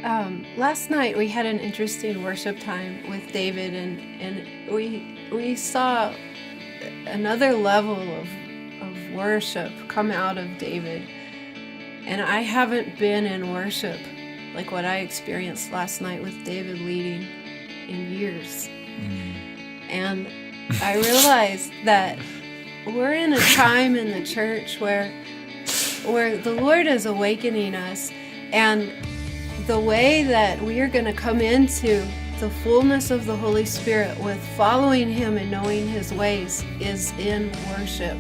Last night we had an interesting worship time with David, and we saw another level of worship come out of David. And I haven't been in worship like what I experienced last night with David leading in years. And I realized that we're in a time in the church where the Lord is awakening us, and the way that we are going to come into the fullness of the Holy Spirit with following Him and knowing His ways is in worship.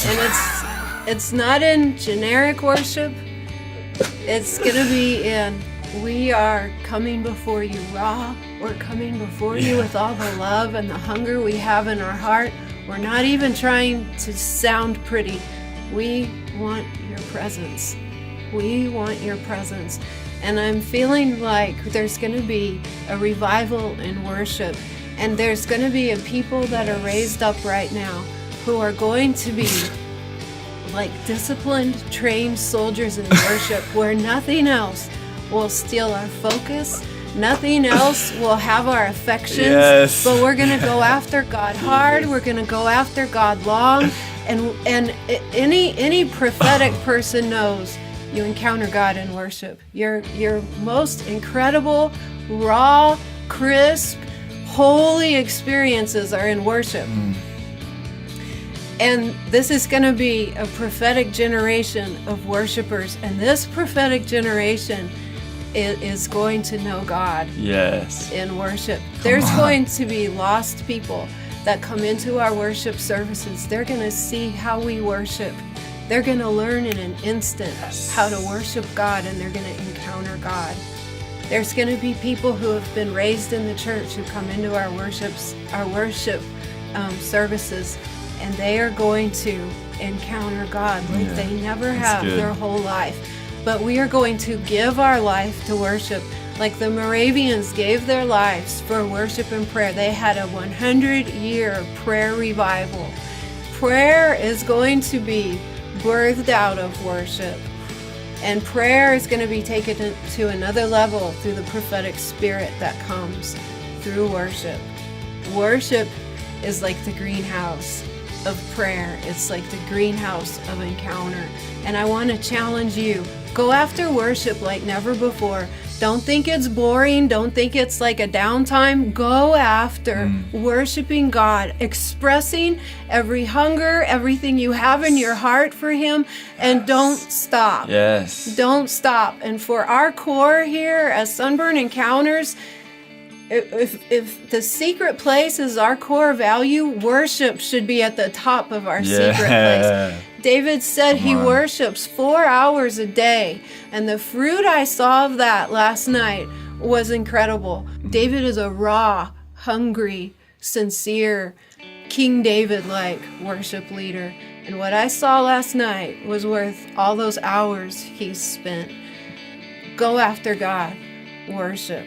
And it's not in generic worship. It's going to be in, we are coming before you raw. We're coming before you with all the love and the hunger we have in our heart. We're not even trying to sound pretty. We want your presence. We want your presence. And I'm feeling like there's going to be a revival in worship. And there's going to be a people that are raised up right now who are going to be like disciplined, trained soldiers in worship, where nothing else will steal our focus. Nothing else will have our affections, but we're going to go after God hard. We're going to go after God long. And any prophetic person knows you encounter God in worship. Your most incredible, raw, crisp, holy experiences are in worship. And this is going to be a prophetic generation of worshipers. And this prophetic generation is going to know God in worship. There's going to be lost people that come into our worship services. They're going to see how we worship. They're going to learn in an instant how to worship God, and they're going to encounter God. There's going to be people who have been raised in the church who come into our worship services, and they are going to encounter God like they never have their whole life. But we are going to give our life to worship like the Moravians gave their lives for worship and prayer. They had a 100-year prayer revival. Prayer is going to be birthed out of worship. And prayer is going to be taken to another level through the prophetic spirit that comes through worship. Worship is like the greenhouse of prayer. It's like the greenhouse of encounter. And I want to challenge you. Go after worship like never before. Don't think it's boring. Don't think it's like a downtime. Go after worshiping God, expressing every hunger, everything you have in your heart for Him, and don't stop. Don't stop. And for our core here as Sunburn Encounters, if the secret place is our core value, worship should be at the top of our secret place. David said he worships 4 hours a day, and the fruit I saw of that last night was incredible. David is a raw, hungry, sincere, King David-like worship leader, and what I saw last night was worth all those hours he spent. Go after God, worship.